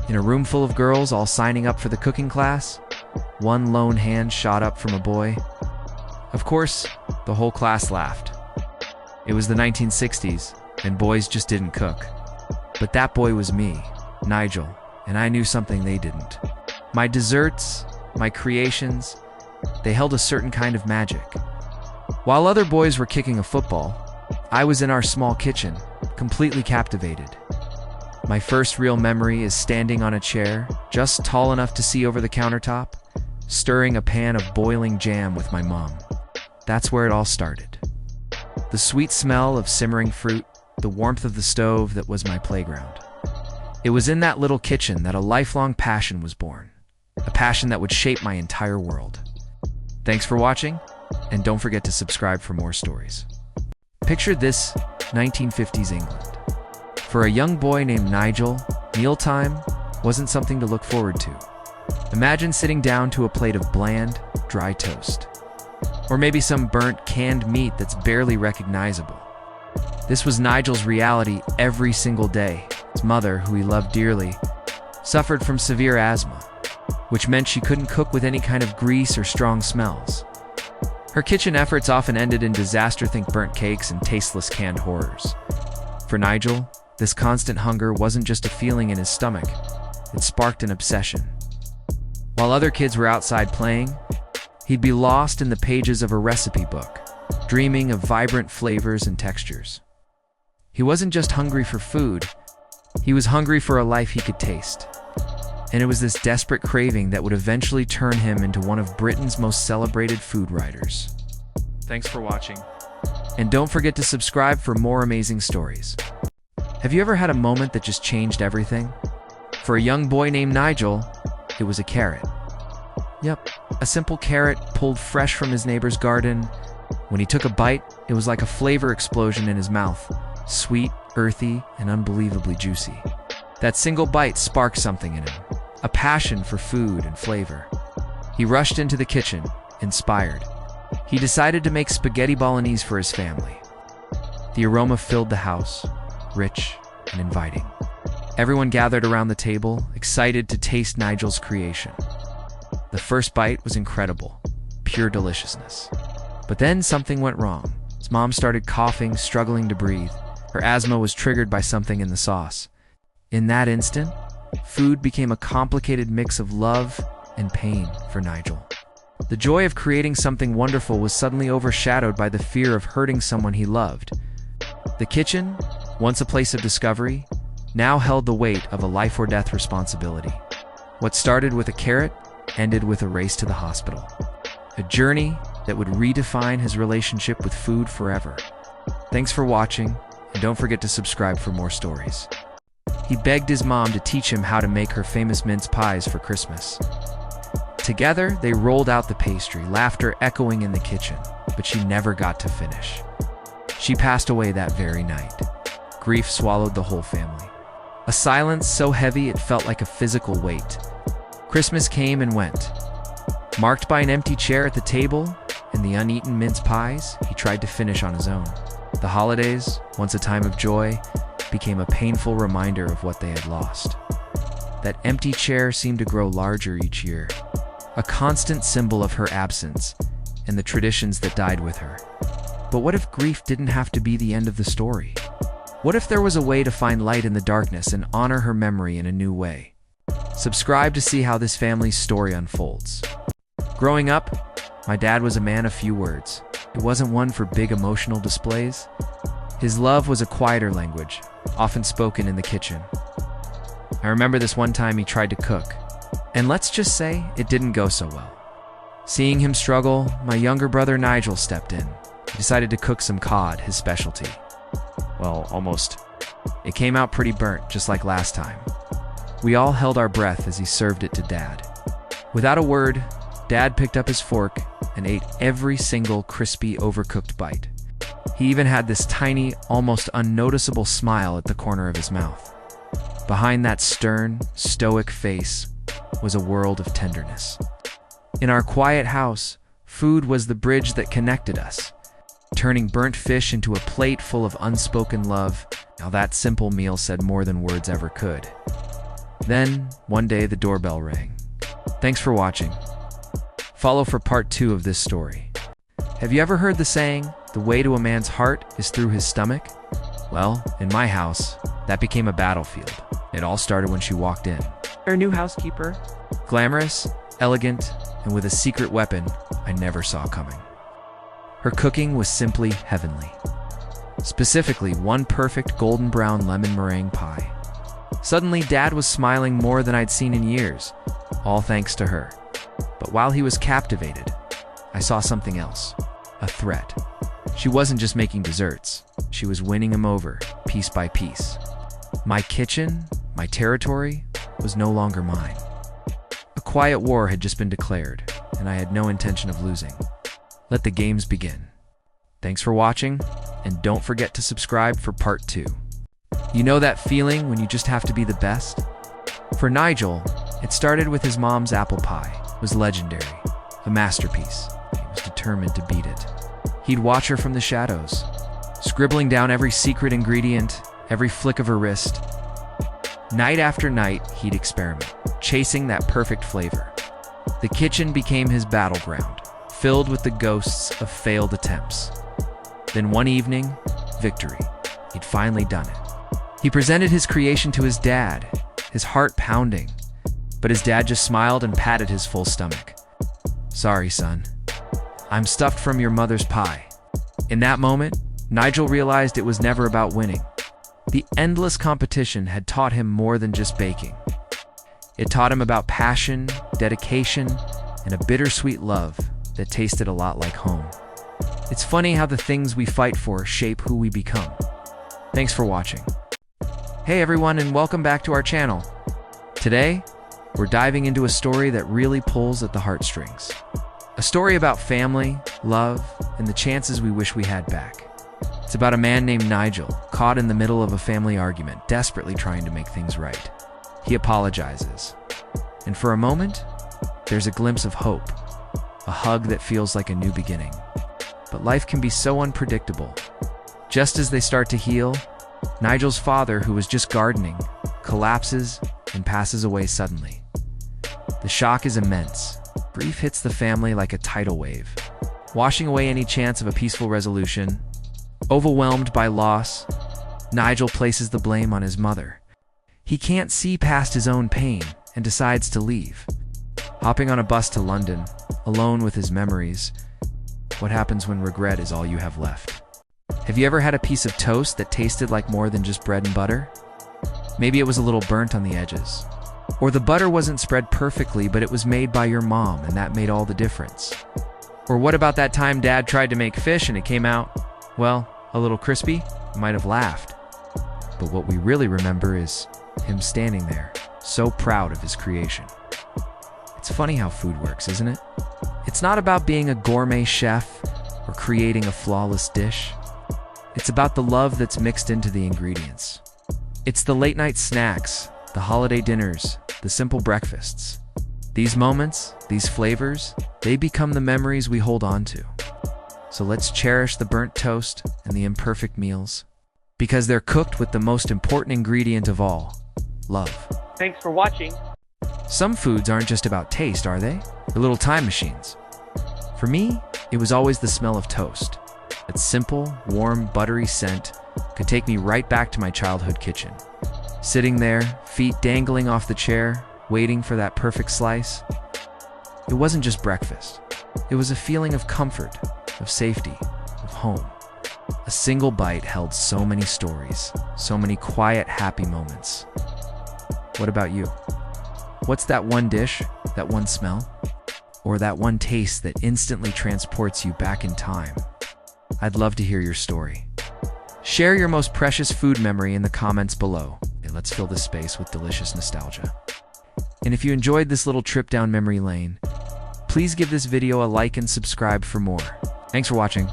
In a room full of girls all signing up for the cooking class, one lone hand shot up from a boy. Of course, the whole class laughed. It was the 1960s, and boys just didn't cook. But that boy was me, Nigel, and I knew something they didn't. My desserts, my creations, they held a certain kind of magic. While other boys were kicking a football, I was in our small kitchen, completely captivated. My first real memory is standing on a chair, just tall enough to see over the countertop, stirring a pan of boiling jam with my mom. That's where it all started. The sweet smell of simmering fruit, the warmth of the stove that was my playground. It was in that little kitchen that a lifelong passion was born, a passion that would shape my entire world. Thanks for watching, and don't forget to subscribe for more stories. Picture this 1950s England. For a young boy named Nigel, mealtime wasn't something to look forward to. Imagine sitting down to a plate of bland, dry toast. Or maybe some burnt, canned meat that's barely recognizable. This was Nigel's reality every single day. His mother, who he loved dearly, suffered from severe asthma, which meant she couldn't cook with any kind of grease or strong smells. Her kitchen efforts often ended in disaster, think burnt cakes and tasteless canned horrors. For Nigel, this constant hunger wasn't just a feeling in his stomach, it sparked an obsession. While other kids were outside playing, he'd be lost in the pages of a recipe book, dreaming of vibrant flavors and textures. He wasn't just hungry for food, he was hungry for a life he could taste. And it was this desperate craving that would eventually turn him into one of Britain's most celebrated food writers. Thanks for watching. And don't forget to subscribe for more amazing stories. Have you ever had a moment that just changed everything? For a young boy named Nigel, it was a carrot. Yep, a simple carrot pulled fresh from his neighbor's garden. When he took a bite, it was like a flavor explosion in his mouth. Sweet, earthy, and unbelievably juicy. That single bite sparked something in him, a passion for food and flavor. He rushed into the kitchen, inspired. He decided to make spaghetti bolognese for his family. The aroma filled the house, rich and inviting. Everyone gathered around the table, excited to taste Nigel's creation. The first bite was incredible, pure deliciousness. But then something went wrong. His mom started coughing, struggling to breathe. Her asthma was triggered by something in the sauce. In that instant, food became a complicated mix of love and pain for Nigel. The joy of creating something wonderful was suddenly overshadowed by the fear of hurting someone he loved. The kitchen, once a place of discovery, now held the weight of a life or death responsibility. What started with a carrot ended with a race to the hospital. A journey that would redefine his relationship with food forever. Thanks for watching, and don't forget to subscribe for more stories. He begged his mom to teach him how to make her famous mince pies for Christmas. Together, they rolled out the pastry, laughter echoing in the kitchen, but she never got to finish. She passed away that very night. Grief swallowed the whole family. A silence so heavy it felt like a physical weight. Christmas came and went. Marked by an empty chair at the table and the uneaten mince pies he tried to finish on his own. The holidays, once a time of joy, became a painful reminder of what they had lost. That empty chair seemed to grow larger each year, a constant symbol of her absence and the traditions that died with her. But what if grief didn't have to be the end of the story? What if there was a way to find light in the darkness and honor her memory in a new way? Subscribe to see how this family's story unfolds. Growing up, my dad was a man of few words. It wasn't one for big emotional displays. His love was a quieter language, often spoken in the kitchen. I remember this one time he tried to cook, and let's just say it didn't go so well. Seeing him struggle, my younger brother Nigel stepped in. He decided to cook some cod, his specialty. Well, almost. It came out pretty burnt, just like last time. We all held our breath as he served it to Dad. Without a word, Dad picked up his fork and ate every single crispy, overcooked bite. He even had this tiny, almost unnoticeable smile at the corner of his mouth. Behind that stern, stoic face was a world of tenderness. In our quiet house, food was the bridge that connected us, turning burnt fish into a plate full of unspoken love. Now that simple meal said more than words ever could. Then, one day, the doorbell rang. Thanks for watching. Follow for part 2 of this story. Have you ever heard the saying, the way to a man's heart is through his stomach? Well, in my house, that became a battlefield. It all started when she walked in. Our new housekeeper. Glamorous, elegant, and with a secret weapon I never saw coming. Her cooking was simply heavenly. Specifically, one perfect golden brown lemon meringue pie. Suddenly, Dad was smiling more than I'd seen in years, all thanks to her. But while he was captivated, I saw something else, a threat. She wasn't just making desserts, she was winning him over, piece by piece. My kitchen, my territory, was no longer mine. A quiet war had just been declared, and I had no intention of losing. Let the games begin. Thanks for watching, and don't forget to subscribe for part 2. You know that feeling when you just have to be the best? For Nigel, it started with his mom's apple pie. It was legendary, a masterpiece. He was determined to beat it. He'd watch her from the shadows, scribbling down every secret ingredient, every flick of her wrist. Night after night, he'd experiment, chasing that perfect flavor. The kitchen became his battleground, filled with the ghosts of failed attempts. Then one evening, victory. He'd finally done it. He presented his creation to his dad, his heart pounding, but his dad just smiled and patted his full stomach. Sorry, son. I'm stuffed from your mother's pie. In that moment, Nigel realized it was never about winning. The endless competition had taught him more than just baking. It taught him about passion, dedication, and a bittersweet love that tasted a lot like home. It's funny how the things we fight for shape who we become. Thanks for watching. Hey everyone, and welcome back to our channel. Today, we're diving into a story that really pulls at the heartstrings. A story about family, love, and the chances we wish we had back. It's about a man named Nigel, caught in the middle of a family argument, desperately trying to make things right. He apologizes. And for a moment, there's a glimpse of hope, a hug that feels like a new beginning. But life can be so unpredictable. Just as they start to heal, Nigel's father, who was just gardening, collapses and passes away suddenly. The shock is immense. Grief hits the family like a tidal wave, washing away any chance of a peaceful resolution. Overwhelmed by loss, Nigel places the blame on his mother. He can't see past his own pain and decides to leave. Hopping on a bus to London, alone with his memories. What happens when regret is all you have left? Have you ever had a piece of toast that tasted like more than just bread and butter? Maybe it was a little burnt on the edges. Or the butter wasn't spread perfectly, but it was made by your mom, and that made all the difference. Or what about that time Dad tried to make fish and it came out, well, a little crispy? You might have laughed. But what we really remember is him standing there, so proud of his creation. It's funny how food works, isn't it? It's not about being a gourmet chef or creating a flawless dish. It's about the love that's mixed into the ingredients. It's the late-night snacks, the holiday dinners, the simple breakfasts. These moments, these flavors, they become the memories we hold on to. So let's cherish the burnt toast and the imperfect meals, because they're cooked with the most important ingredient of all, love. Thanks for watching. Some foods aren't just about taste, are they? They're little time machines. For me, it was always the smell of toast. That simple, warm, buttery scent could take me right back to my childhood kitchen. Sitting there, feet dangling off the chair, waiting for that perfect slice. It wasn't just breakfast. It was a feeling of comfort, of safety, of home. A single bite held so many stories, so many quiet, happy moments. What about you? What's that one dish, that one smell, or that one taste that instantly transports you back in time? I'd love to hear your story. Share your most precious food memory in the comments below, and let's fill this space with delicious nostalgia. And if you enjoyed this little trip down memory lane, please give this video a like and subscribe for more. Thanks for watching.